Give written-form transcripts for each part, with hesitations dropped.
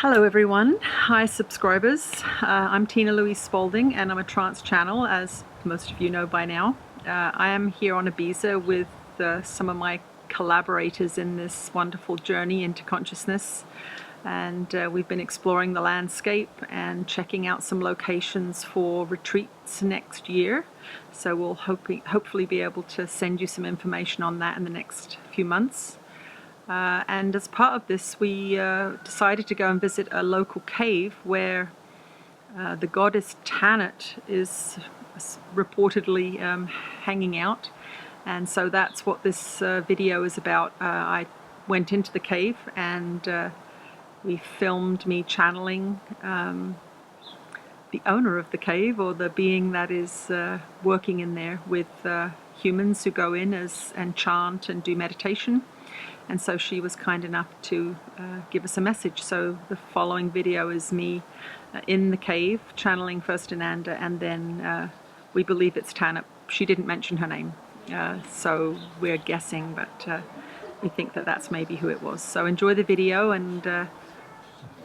Hello everyone, hi subscribers. I'm Tina Louise Spalding and I'm a trance channel, as most of you know by now. I am here on Ibiza with some of my collaborators in this wonderful journey into consciousness, and we've been exploring the landscape and checking out some locations for retreats next year. So we'll hopefully be able to send you some information on that in the next few months. And as part of this, we decided to go and visit a local cave where the goddess Tanit is reportedly hanging out. And so that's what this video is about. I went into the cave and we filmed me channeling the owner of the cave, or the being that is working in there with humans who go in and chant and do meditation. And so she was kind enough to give us a message. So the following video is me in the cave channeling first Ananda, and then we believe it's Tanit. She didn't mention her name, so we're guessing, but we think that that's maybe who it was. So enjoy the video, and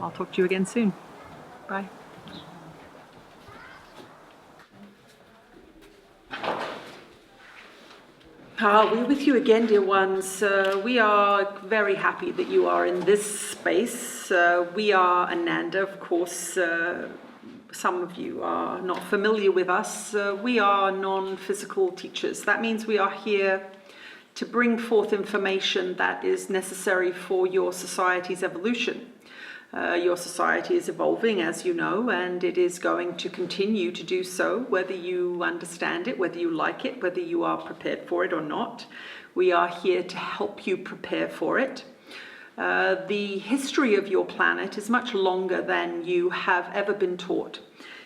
I'll talk to you again soon. Bye. We're with you again, dear ones. We are very happy that you are in this space. We are Ananda, of course. Some of you are not familiar with us. We are non-physical teachers. That means we are here to bring forth information that is necessary for your society's evolution. Your society is evolving, as you know, and it is going to continue to do so, whether you understand it, whether you like it, whether you are prepared for it or not. We are here to help you prepare for it. The history of your planet is much longer than you have ever been taught.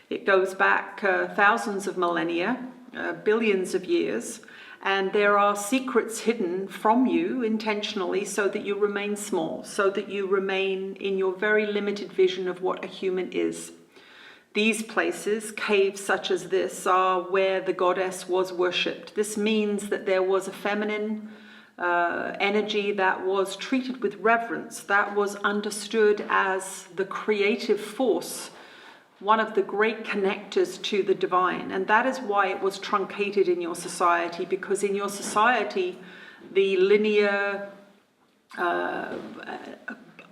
It goes back thousands of millennia, billions of years, and there are secrets hidden from you intentionally so that you remain small, so that you remain in your very limited vision of what a human is. These places, caves such as this, are where the goddess was worshipped. This means that there was a feminine energy that was treated with reverence, that was understood as the creative force, one of the great connectors to the divine. And that is why it was truncated in your society, because in your society, the linear,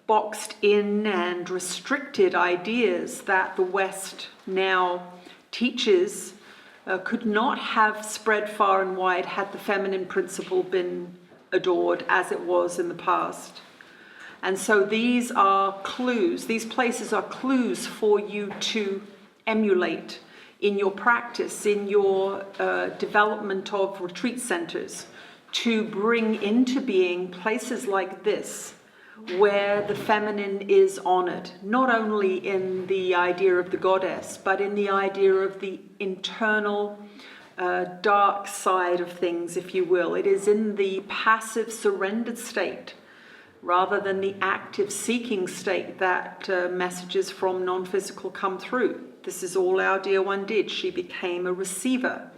boxed in and restricted ideas that the West now teaches could not have spread far and wide had the feminine principle been adored as it was in the past. And so these are clues, these places are clues for you to emulate in your practice, in your development of retreat centers, to bring into being places like this, where the feminine is honored, not only in the idea of the goddess, but in the idea of the internal dark side of things, if you will. It is in the passive surrendered state, rather than the active seeking state, that messages from non-physical come through. This is all our dear one did. She became a receiver.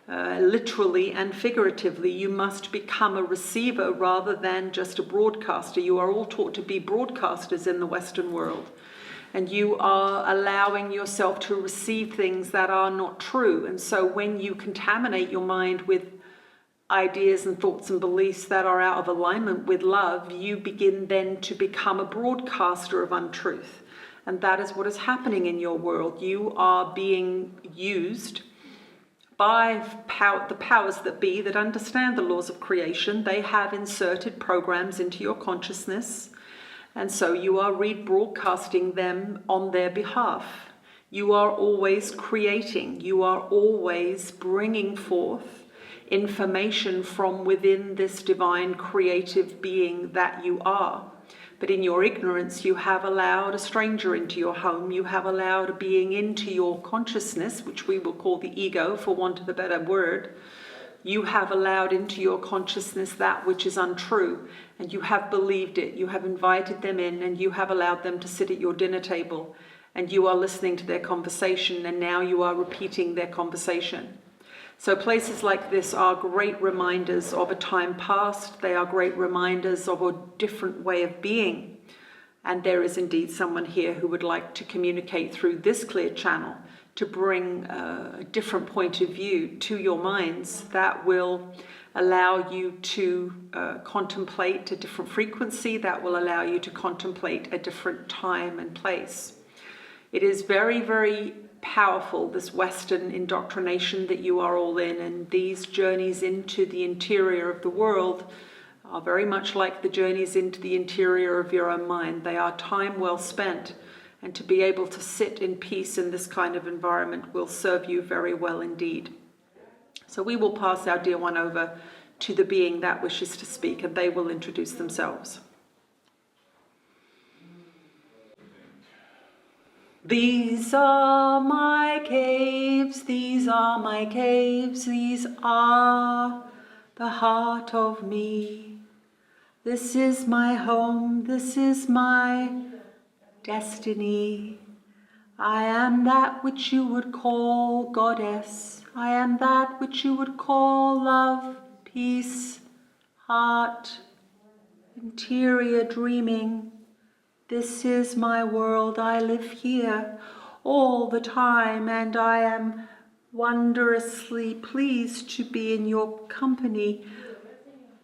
Literally and figuratively, you must become a receiver rather than just a broadcaster. You are all taught to be broadcasters in the Western world, and you are allowing yourself to receive things that are not true. And so when you contaminate your mind with ideas and thoughts and beliefs that are out of alignment with love, you begin then to become a broadcaster of untruth. And that is what is happening in your world. You are being used by the powers that be, that understand the laws of creation. They have inserted programs into your consciousness, and so you are rebroadcasting them on their behalf. You are always creating. You are always bringing forth information from within this divine creative being that you are. But in your ignorance, you have allowed a stranger into your home. You have allowed a being into your consciousness, which we will call the ego, for want of a better word. You have allowed into your consciousness that which is untrue, and you have believed it. You have invited them in, and you have allowed them to sit at your dinner table, and you are listening to their conversation, and now you are repeating their conversation. So places like this are great reminders of a time past. They are great reminders of a different way of being. And there is indeed someone here who would like to communicate through this clear channel to bring a different point of view to your minds that will allow you to contemplate a different frequency, that will allow you to contemplate a different time and place. It is very, very powerful, this Western indoctrination that you are all in, and these journeys into the interior of the world are very much like the journeys into the interior of your own mind. They are time well spent, and to be able to sit in peace in this kind of environment will serve you very well indeed. So we will pass our dear one over to the being that wishes to speak, and they will introduce themselves. These are my caves, these are my caves, these are the heart of me. This is my home, this is my destiny. I am that which you would call goddess. I am that which you would call love, peace, heart, interior dreaming. This is my world. I live here all the time, and I am wondrously pleased to be in your company.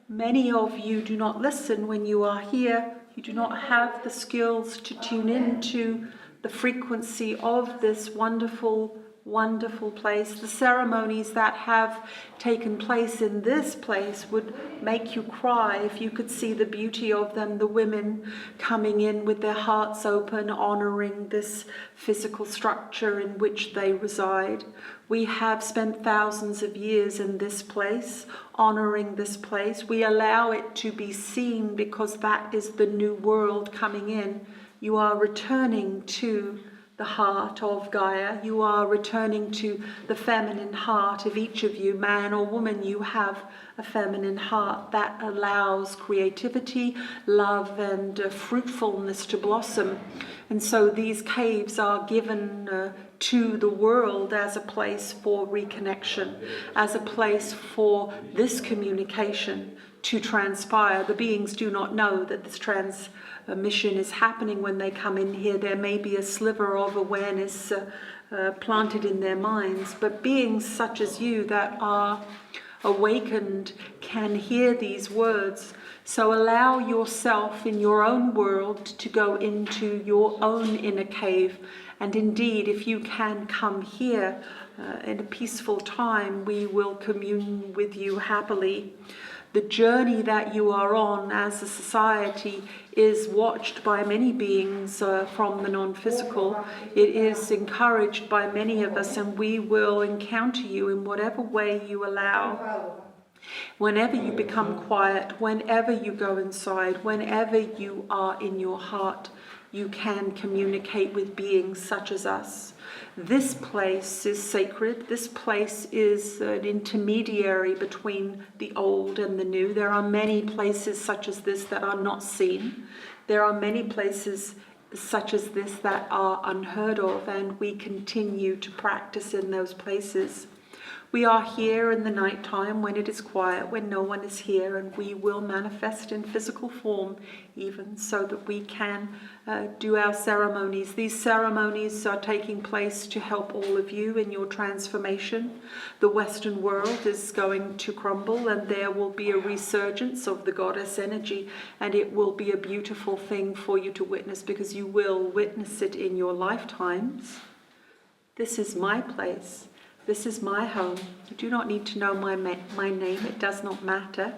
Many of you do not listen when you are here. You do not have the skills to tune into the frequency of this wonderful, wonderful place. The ceremonies that have taken place in this place would make you cry if you could see the beauty of them. The women coming in with their hearts open, honoring this physical structure in which they reside. We have spent thousands of years in this place, honoring this place. We allow it to be seen because that is the new world coming in. You are returning to the heart of Gaia. You are returning to the feminine heart of each of you, man or woman. You have a feminine heart that allows creativity, love, and fruitfulness to blossom. And so these caves are given to the world as a place for reconnection, as a place for this communication to transpire. The beings do not know that this transmission is happening when they come in here. There may be a sliver of awareness planted in their minds, but beings such as you that are awakened can hear these words. So allow yourself in your own world to go into your own inner cave. And indeed, if you can come here in a peaceful time, we will commune with you happily. The journey that you are on as a society is watched by many beings from the non-physical. It is encouraged by many of us, and we will encounter you in whatever way you allow. Whenever you become quiet, whenever you go inside, whenever you are in your heart, you can communicate with beings such as us. This place is sacred. This place is an intermediary between the old and the new. There are many places such as this that are not seen. There are many places such as this that are unheard of, and we continue to practice in those places. We are here in the night time when it is quiet, when no one is here, and we will manifest in physical form even so that we can do our ceremonies. These ceremonies are taking place to help all of you in your transformation. The Western world is going to crumble, and there will be a resurgence of the goddess energy, and it will be a beautiful thing for you to witness, because you will witness it in your lifetimes. This is my place. This is my home. You do not need to know my name. It does not matter.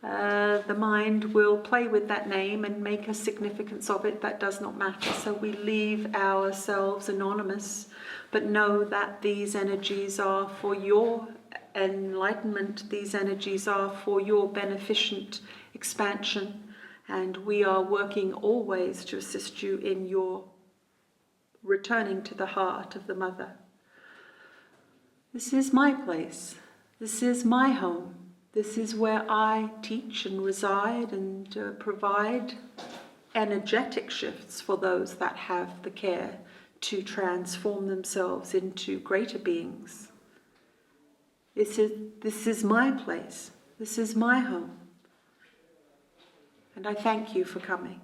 The mind will play with that name and make a significance of it. That does not matter. So we leave ourselves anonymous, but know that these energies are for your enlightenment. These energies are for your beneficent expansion. And we are working always to assist you in your returning to the heart of the Mother. This is my place. This is my home. This is where I teach and reside and provide energetic shifts for those that have the care to transform themselves into greater beings. This is my place. This is my home. And I thank you for coming.